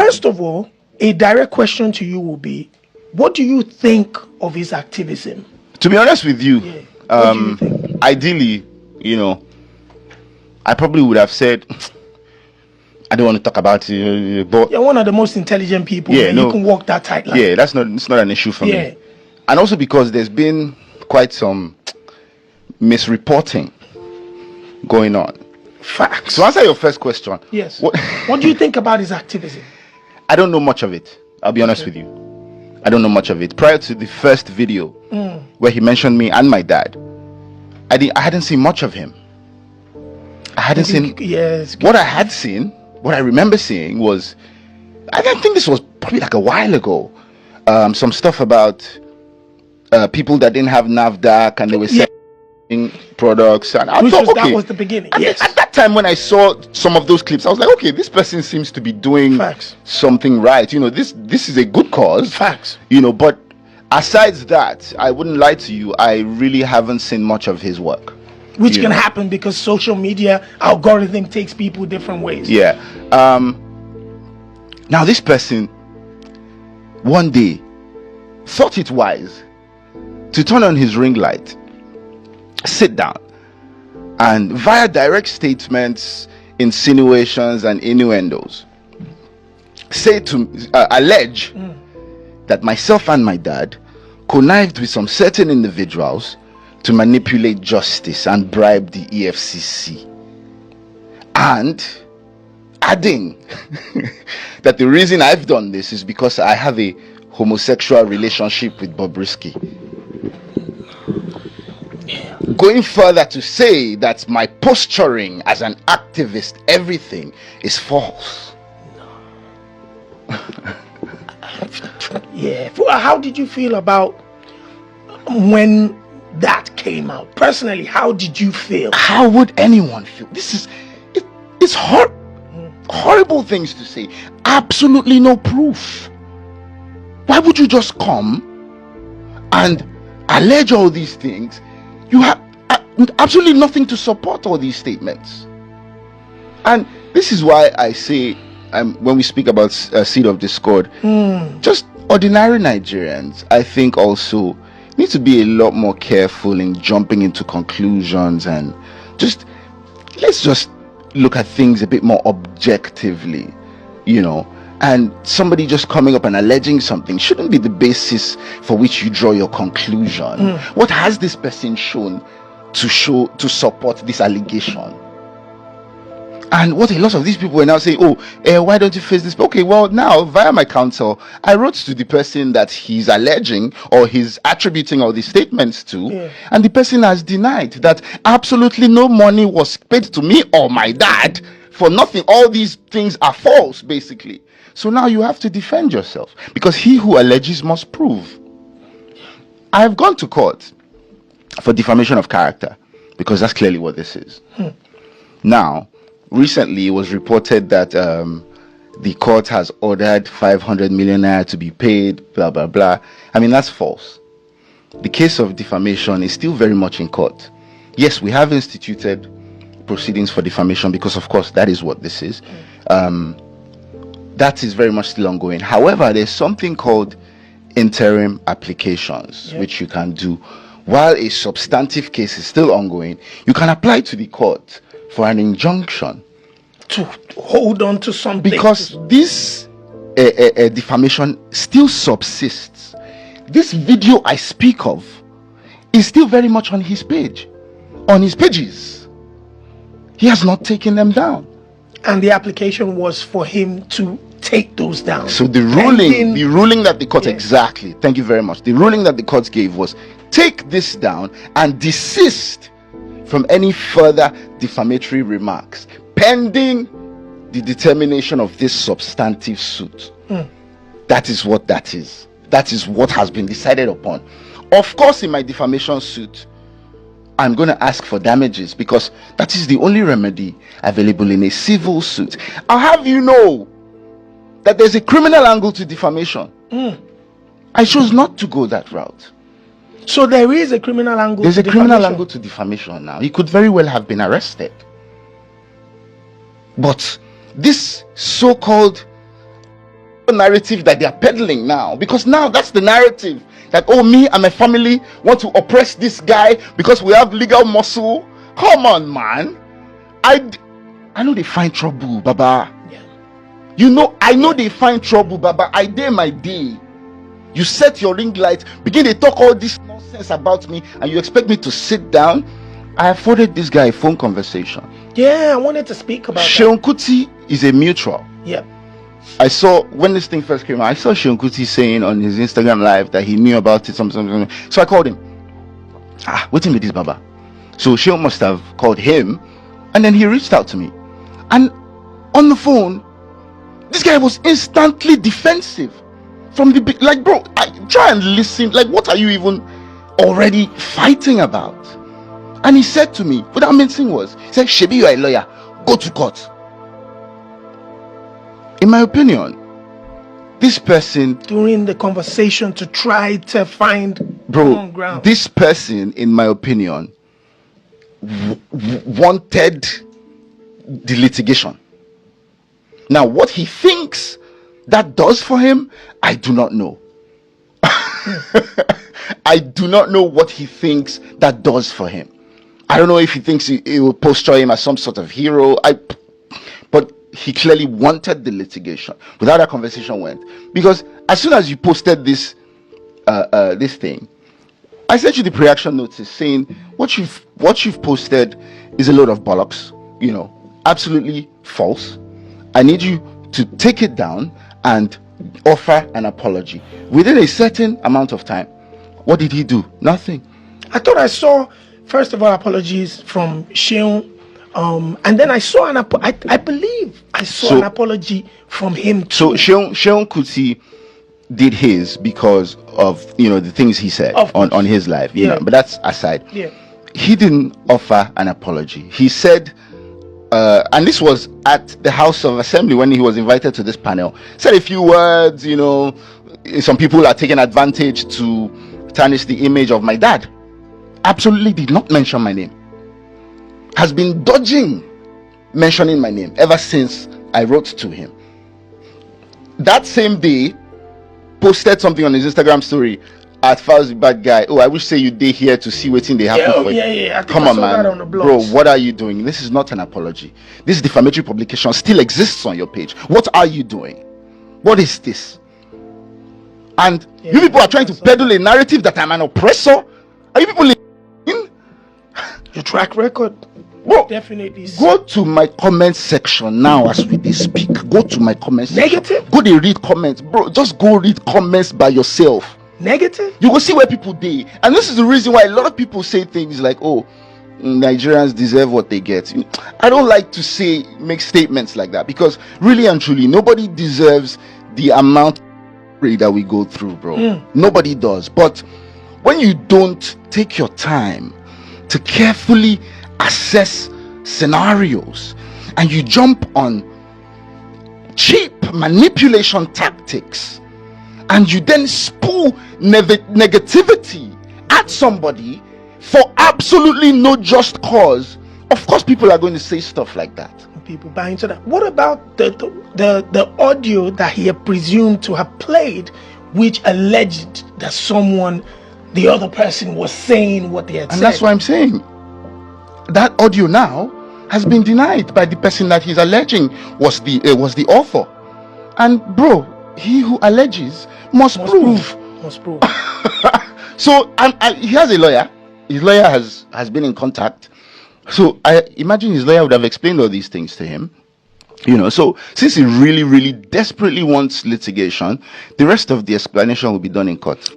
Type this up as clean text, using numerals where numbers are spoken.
First of all, a direct question to you will be, what do you think of his activism? To be honest with you, What do you think? ideally, I probably would have said, I don't want to talk about it, but You're one of the most intelligent people. Yeah, You can walk that tight line. yeah, it's not an issue for Yeah. me. And also because there's been quite some misreporting going on. Facts. To answer your first question, Yes. What do you think about his activism? I don't know much of it. I'll be honest with you. I don't know much of it. Prior to the first video where he mentioned me and my dad, I hadn't seen much of him. I hadn't seen. Yes. What I had seen, what I remember seeing was, I think this was probably like a while ago, some stuff about people that didn't have NAFDAC and they were selling products. And I thought, okay, that was the beginning. and Yes. at that time when I saw some of those clips, I was like, okay, this person seems to be doing Facts. something right. This is a good cause. Facts. But aside that, I wouldn't lie to you, I really haven't seen much of his work. Which can happen because social media algorithm takes people different ways. Yeah. Now this person one day thought it wise to turn on his ring light, sit down, and via direct statements, insinuations, and innuendos, allege that myself and my dad connived with some certain individuals to manipulate justice and bribe the EFCC, and adding that the reason I've done this is because I have a homosexual relationship with Bobrisky. Going further to say that my posturing as an activist, everything is false. Yeah. How did you feel about when that came out? Personally, how did you feel? How would anyone feel? It's horrible things to say. Absolutely no proof. Why would you just come and allege all these things? You have absolutely nothing to support all these statements. And this is why I say, when we speak about seed of discord, just ordinary Nigerians, I think also need to be a lot more careful in jumping into conclusions, and let's just look at things a bit more objectively, and somebody just coming up and alleging something shouldn't be the basis for which you draw your conclusion. What has this person shown to support this allegation? And what a lot of these people are now saying, why don't you face this? Okay, well, now via my counsel, I wrote to the person that he's alleging or he's attributing all these statements to, and the person has denied that absolutely no money was paid to me or my dad for nothing. All these things are false, basically. So now you have to defend yourself, because he who alleges must prove. I have gone to court for defamation of character, because that's clearly what this is. Now, recently it was reported that the court has ordered 500 million naira to be paid, blah blah blah. I mean, that's false. The case of defamation is still very much in court. Yes, we have instituted proceedings for defamation, because of course that is what this is. That is very much still ongoing. However, there's something called interim applications, which you can do while a substantive case is still ongoing. You can apply to the court for an injunction to hold on to something, because this defamation still subsists. This video I speak of is still very much on his page, on his pages. He has not taken them down, and the application was for him to take those down. So the ruling that the court, exactly, thank you very much, the ruling that the court gave was, take this down and desist from any further defamatory remarks pending the determination of this substantive suit. That is what that is. That is what has been decided upon. Of course, in my defamation suit, I'm going to ask for damages, because that is the only remedy available in a civil suit. I'll have you know that there's a criminal angle to defamation. I chose not to go that route. So there is a criminal angle. There's a criminal angle to defamation now. He could very well have been arrested. But this so-called narrative that they are peddling now, because now that's the narrative that, oh, me and my family want to oppress this guy because we have legal muscle. Come on, man. I know they find trouble, Baba. Yeah. You know, I know they find trouble, Baba. I dare my day. You set your ring light, begin to talk all this nonsense about me, and you expect me to sit down. I afforded this guy a phone conversation. Yeah, I wanted to speak about Seun Kuti is a mutual. Yeah. I saw, when this thing first came out, I saw Seun Kuti saying on his Instagram live that he knew about it, something. So I called him. Waiting with this Baba. So Seun must have called him, and then he reached out to me. And on the phone, this guy was instantly defensive. From the big, like, bro, try and listen. Like, what are you even already fighting about? And he said to me, what that mincing was, he said, Shebi, you are a lawyer, go to court. In my opinion, this person, during the conversation to try to find common ground, this person, in my opinion, wanted the litigation. Now, what he thinks that does for him, I do not know. I do not know what he thinks that does for him. I don't know if he thinks it will posture him as some sort of hero. But he clearly wanted the litigation. Without that conversation went, because as soon as you posted this thing, I sent you the pre-action notice saying what you've posted is a load of bollocks. You know, absolutely false. I need you to take it down and offer an apology within a certain amount of time. What did he do? Nothing. I thought I saw, first of all, apologies from Seun, and then I saw I believe I saw an apology from him too. So Seun Kuti did his because of, you know, the things he said on his live, you know, but that's aside. Yeah. He didn't offer an apology. He said, and this was at the House of Assembly when he was invited to this panel, said a few words, you know, some people are taking advantage to tarnish the image of my dad. Absolutely did not mention my name. Has been dodging mentioning my name ever since I wrote to him. That same day, posted something on his Instagram story at falz the bad guy. Oh, I wish say you day here to see what's in the happen for you. Yeah. Come on, man. Bro, what are you doing? This is not an apology. This defamatory publication still exists on your page. What are you doing? What is this? And you people are trying to peddle a narrative that I'm an oppressor. Are you people in? Your track record, bro, definitely. Go to my comment section now as we speak. Go to my comment section. Negative? Go to read comments, bro. Just go read comments by yourself. Negative? You will see where people dey. And this is the reason why a lot of people say things like, oh, Nigerians deserve what they get. I don't like to make statements like that, because really and truly, nobody deserves the amount that we go through, bro. Nobody does. But when you don't take your time to carefully assess scenarios and you jump on cheap manipulation tactics and you then spew negativity at somebody for absolutely no just cause, of course people are going to say stuff like that. People buy into that. What about the audio that he had presumed to have played, which alleged that the other person was saying what they had said? And that's why I'm saying that audio now has been denied by the person that he's alleging was the author. And bro, he who alleges must prove. So he has a lawyer. His lawyer has been in contact. So I imagine his lawyer would have explained all these things to him. You know, so since he really, really desperately wants litigation, the rest of the explanation will be done in court.